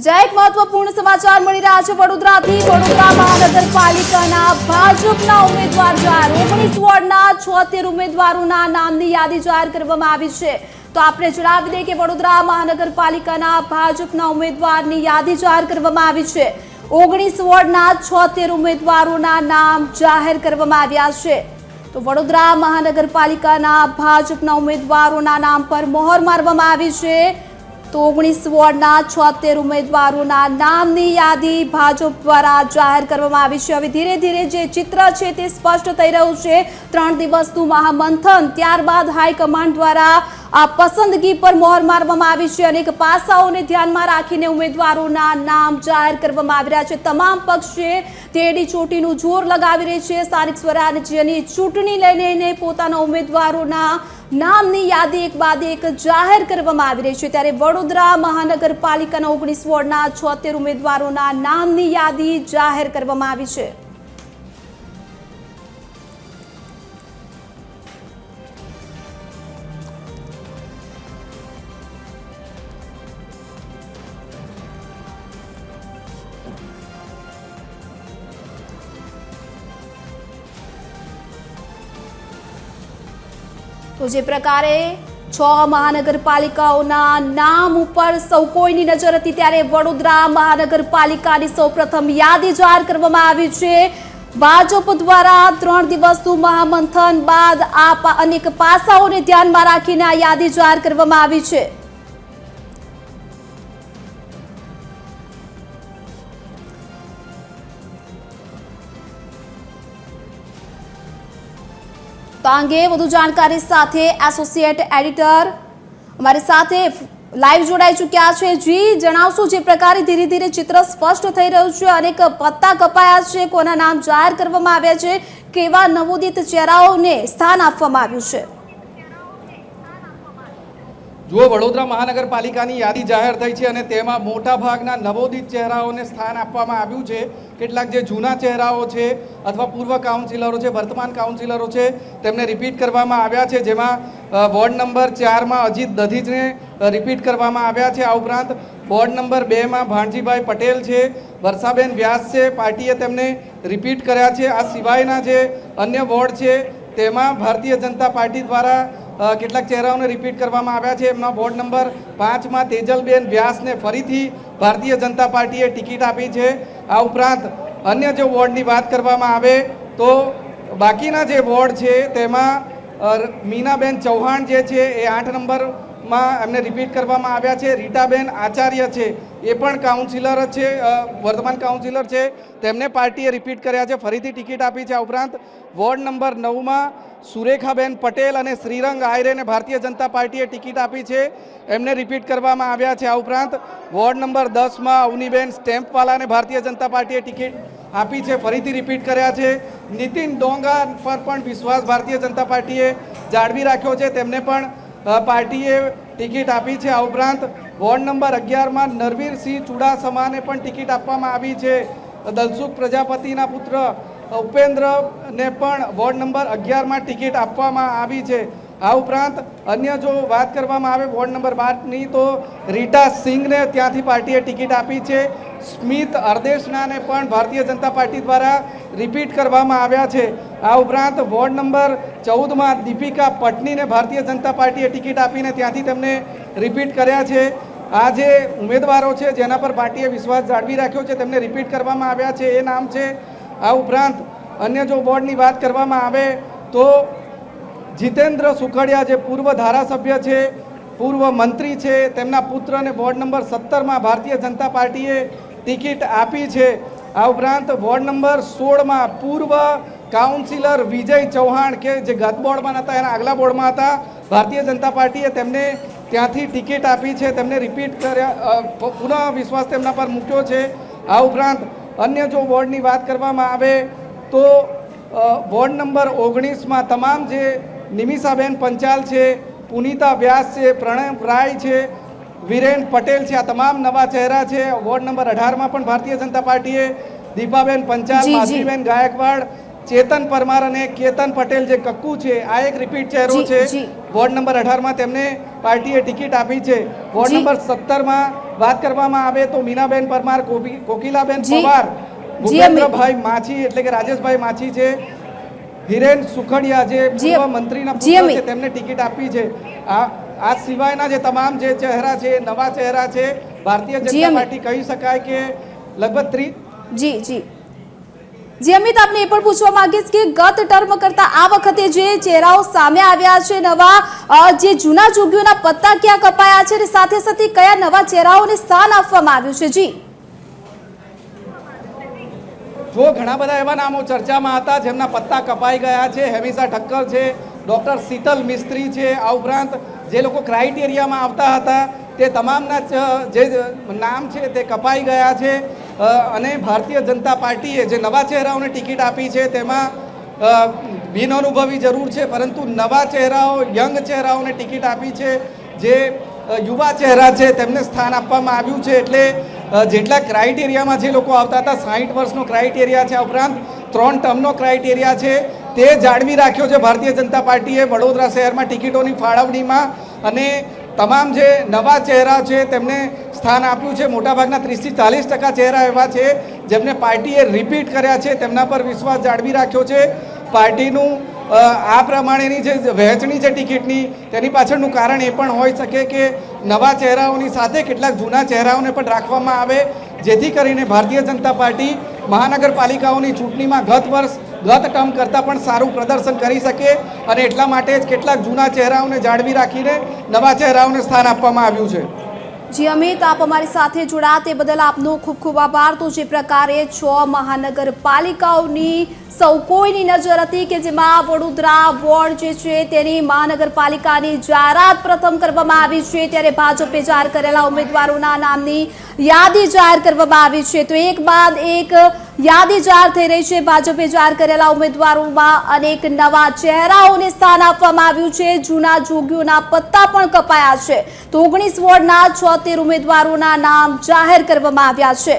જ્યાં એક મહત્વપૂર્ણ સમાચાર મળી રહ્યા છે વડોદરાથી। વડોદરા મહાનગરપાલિકાના ભાજપના ઉમેદવાર જાહેર 19 વોર્ડના 76 ઉમેદવારોના નામની યાદી જાહેર કરવામાં આવી છે। તો આપણે જણાવી દઈએ કે વડોદરા મહાનગરપાલિકાના ભાજપના ઉમેદવારની યાદી જાહેર કરવામાં આવી છે। 19 વોર્ડના 76 ઉમેદવારોના નામ જાહેર કરવામાં આવ્યા છે। તો વડોદરા મહાનગરપાલિકાના ભાજપના ઉમેદવારોના નામ પર મહોર મારવામાં આવી છે। તો 19 વોર્ડના 76 ઉમેદવારોના નામની યાદી ભાજપ દ્વારા જાહેર કરવામાં આવી છે। હવે ધીરે ધીરે જે ચિત્ર છે તે સ્પષ્ટ થઈ રહ્યું છે। 3 દિવસનું મહામંથન ત્યારબાદ હાઈકમાન્ડ દ્વારા આ પસંદગી પર મહોર મારવામાં આવી છે। અનેક પાસાઓને ધ્યાનમાં રાખીને ઉમેદવારોના નામ જાહેર કરવામાં આવી રહ્યા છે। તમામ પક્ષે તેડી ચોટીનું જોર લગાવી રહી છે। સ્થાનિક સ્વરાજ્યની ચૂંટણી લઈને પોતાના ઉમેદવારોના નામની યાદી એક બાદ એક જાહેર કરવામાં આવી રહી છે। ત્યારે વડોદરા મહાનગરપાલિકાના 19 વોર્ડના 76 ઉમેદવારોના નામની યાદી જાહેર કરવામાં આવી છે। તો જે પ્રકારે 6 મહાનગરપાલિકાઓના નામ ઉપર સૌ કોઈની નજર હતી, ત્યારે વડોદરા મહાનગરપાલિકાની સૌપ્રથમ યાદી જાહેર કરવામાં આવી છે। ભાજપ દ્વારા 3 દિવસનું મહામંથન બાદ આ અનેક પાસાઓને ધ્યાનમાં રાખીને આ યાદી જાહેર કરવામાં આવી છે। તો અંગે વધુ જાણકારી સાથે એસોસિએટ એડિટર અમારી સાથે લાઈવ જોડાઈ ચૂક્યા છે। જી જણાવશો, જે પ્રકારે ધીરે ધીરે ચિત્ર સ્પષ્ટ થઈ રહ્યું છે, અનેક પત્તા કપાયા છે, કોના નામ જાહેર કરવામાં આવ્યા છે, કેવા નવોદિત ચહેરાઓને સ્થાન આપવામાં આવ્યું છે? જો વડોદરા મહાનગરપાલિકાની યાદી જાહેર થઈ છે અને તેમાં મોટા ભાગના નવોદિત ચહેરાઓને સ્થાન આપવામાં આવ્યું છે। કેટલાક જે જૂના ચહેરાઓ છે અથવા પૂર્વ કાઉન્સિલરો છે, વર્તમાન કાઉન્સિલરો છે, તેમને રિપીટ કરવામાં આવ્યા છે। જેમાં વોર્ડ નંબર 4માં અજીત દધીજને રિપીટ કરવામાં આવ્યા છે। આ ઉપરાંત વોર્ડ નંબર 2માં ભાણજીભાઈ પટેલ છે, વર્ષાબેન વ્યાસ છે, પાર્ટીએ તેમને રિપીટ કર્યા છે। આ સિવાયના જે અન્ય વોર્ડ છે તેમાં ભારતીય જનતા પાર્ટી દ્વારા કેટલાક ચહેરાઓને રિપીટ કરવામાં આવ્યા છે। એમના વોર્ડ નંબર 5માં તેજલબેન વ્યાસને ફરીથી ભારતીય જનતા પાર્ટીએ ટિકિટ આપી છે। આ ઉપરાંત અન્ય જે વોર્ડની વાત કરવામાં આવે તો બાકીના જે વોર્ડ છે તેમાં મીનાબેન ચૌહાણ જે છે એ 8 નંબરમાં એમને રિપીટ કરવામાં આવ્યા છે। રીટાબેન આચાર્ય છે, એ પણ કાઉન્સિલર જ છે, વર્તમાન કાઉન્સિલર છે, તેમને પાર્ટીએ રિપીટ કર્યા છે, ફરીથી ટિકિટ આપી છે। આ ઉપરાંત વોર્ડ નંબર 9માં સુરેખાબેન પટેલ અને શ્રીરંગ આયરેને ભારતીય જનતા પાર્ટીએ ટિકિટ આપી છે, એમને રિપીટ કરવામાં આવ્યા છે। આ ઉપરાંત વોર્ડ નંબર 10માં અવનીબેન સ્ટેમ્પવાલાને ભારતીય જનતા પાર્ટીએ ટિકિટ આપી છે, ફરીથી રિપીટ કર્યા છે। નીતિન ડોંગા પર પણ વિશ્વાસ ભારતીય જનતા પાર્ટીએ જાળવી રાખ્યો છે, તેમને પણ પાર્ટીએ ટિકિટ આપી છે। આ ઉપરાંત વોર્ડ નંબર 11માં નરવીરસિંહ ચુડાસમાને પણ ટિકિટ આપવામાં આવી છે। દલસુખ પ્રજાપતિના પુત્ર ઉપેન્દ્રને પણ વોર્ડ નંબર 11માં ટિકિટ આપવામાં આવી છે। આ ઉપરાંત અન્ય જો વાત કરવામાં આવે વોર્ડ નંબર 12ની તો રીટા સિંઘને ત્યાંથી પાર્ટીએ ટિકિટ આપી છે। સ્મિત અર્દેશનાને પણ ભારતીય જનતા પાર્ટી દ્વારા રિપીટ કરવામાં આવ્યા છે। આ ઉપરાંત વોર્ડ નંબર 14માં દીપિકા પટનીને ભારતીય જનતા પાર્ટીએ ટિકિટ આપીને ત્યાંથી તેમને રિપીટ કર્યા છે। આ જે ઉમેદવારો છે જેના પર પાર્ટીએ વિશ્વાસ જાળવી રાખ્યો છે તેમને રિપીટ કરવામાં આવ્યા છે, એ નામ છે। આ ઉપરાંત અન્ય જો વોર્ડની વાત કરવામાં આવે તો જીતેન્દ્ર સુખડિયા જે પૂર્વ ધારાસભ્ય છે, પૂર્વ મંત્રી છે, તેમના પુત્રને વોર્ડ નંબર 17માં ભારતીય જનતા પાર્ટીએ ટિકિટ આપી છે। આ ઉપરાંત વોર્ડ નંબર 16માં પૂર્વ કાઉન્સિલર વિજય ચૌહાણ કે જે ગત બોર્ડમાં હતા એના આગલા બોર્ડમાં હતા, ભારતીય જનતા પાર્ટીએ તેમને ત્યાંથી ટિકિટ આપી છે, તેમને રિપીટ કર્યા, પુનઃ વિશ્વાસ તેમના પર મૂક્યો છે। આ ઉપરાંત અન્ય જો વોર્ડની વાત કરવામાં આવે તો વોર્ડ નંબર 19માં તમામ જે નિમિષાબેન પંચાલ છે, પુનિતા વ્યાસ છે, પ્રણવ રાય છે, વિરેન પટેલ છે, આ તમામ નવા ચહેરા છે। વોર્ડ નંબર 18માં પણ ભારતીય જનતા પાર્ટીએ દીપાબેન પંચાલ, માધવીબેન ગાયકવાડ, ચેતન પરમાર અને કેતન પટેલ જે કક્કુ છે આ એક રિપીટ ચહેરો જી, છે જી. વોર્ડ નંબર 18 માં તેમને પાર્ટીએ ટિકિટ આપી છે વોર્ડ જી. નંબર 17 માં વાત કરવામાં આવે તો મીનાબેન પરમાર કોકિલાબેન જી. પવાર જી, અમિત. ભૂપેન્દ્રભાઈ માછી એટલે કે રાજેશભાઈ માછી છે હિરેન સુખડિયા જે જી, પૂર્વ મંત્રીના જી, પુત્ર અમિત. છે તેમને ટિકિટ આપી છે આ સિવાયના જે તમામ જે ચહેરા છે નવા ચહેરા છે ભારતીય જી, જનતા અમિત. પાર્ટી કહી શકાય કે લગભગ 30 જી જી જી અમિત, આપને એ પણ પૂછવા માંગીશ કે ગત ટર્મ કરતા આ વખતે જે ચહેરાઓ સામે આવ્યા છે નવા, જે જૂના જોગીઓના પત્તા ક્યાં કપાયા છે અને સાથે સાથે કયા નવા ચહેરાઓને સ્થાન આપવામાં આવ્યું છે? જી જો ઘણા બધા એવા નામો ચર્ચામાં હતા જેમના પત્તા કપાઈ ગયા છે. હેમિસા ઠક્કર છે, ડોક્ટર શીતલ મિસ્ત્રી છે, આ ઉપરાંત જે લોકો ક્રાઇટેરિયામાં આવતા હતા તે તમામના જે નામ છે તે કપાઈ ગયા છે અને ભારતીય જનતા પાર્ટીએ જે નવા ચહેરાઓને ટિકિટ આપી છે તેમાં બિનઅનુભવી જરૂર છે પરંતુ નવા ચહેરાઓ યંગ ચહેરાઓને ટિકિટ આપી છે. જે યુવા ચહેરા છે તેમને સ્થાન આપવામાં આવ્યું છે એટલે જેટલા ક્રાઇટેરિયામાં જે લોકો આવતા હતા 60 વર્ષનો ક્રાઇટેરિયા છે, આ ઉપરાંત 3 ટર્મનો ક્રાઇટેરિયા છે તે જાળવી રાખ્યો છે ભારતીય જનતા પાર્ટીએ વડોદરા શહેરમાં ટિકિટોની ફાળવણીમાં અને તમામ જે નવા ચહેરા છે તેમને સ્થાન આપ્યું છે. મોટાભાગના 30 થી 40% ચહેરા એવા છે જેમને પાર્ટીએ રિપીટ કર્યા છે, તેમના પર વિશ્વાસ જાળવી રાખ્યો છે. પાર્ટીનું આ પ્રમાણેની જે વહેંચણી છે ટિકિટની તેની પાછળનું કારણ એ પણ હોઈ શકે કે નવા ચહેરાઓની સાથે કેટલાક જૂના ચહેરાઓને પણ રાખવામાં આવે જેથી કરીને ભારતીય જનતા પાર્ટી મહાનગરપાલિકાઓની ચૂંટણીમાં ગત ટર્મ કરતાં પણ સારું પ્રદર્શન કરી શકે અને એટલા માટે જ કેટલાક જૂના ચહેરાઓને જાળવી રાખીને નવા ચહેરાઓને સ્થાન આપવામાં આવ્યું છે. જી અમિત, આપ અમારી સાથે જોડાયા તે બદલ આપનો ખૂબ ખૂબ આભાર. તો જે પ્રકારે 6 મહાનગરપાલિકાઓની સૌ કોઈની નજર હતી કે જેમાં વડોદરા વોર્ડ જે છે તેની મહાનગરપાલિકાની જાહેરાત પ્રથમ કરવામાં આવી છે ત્યારે ભાજપે જાહેર કરેલા ઉમેદવારોના નામની યાદી જાહેર કરવામાં આવી છે. તો એક બાદ એક યાદી જાહેર થઈ રહી છે. ભાજપે જાહેર કરેલા ઉમેદવારોમાં અનેક નવા ચહેરાઓને સ્થાન આપવામાં આવ્યું છે. જૂના જોગીઓના પત્તા પણ કપાયા છે. તો 19 વોર્ડના 76 ઉમેદવારોના નામ જાહેર કરવામાં આવ્યા છે.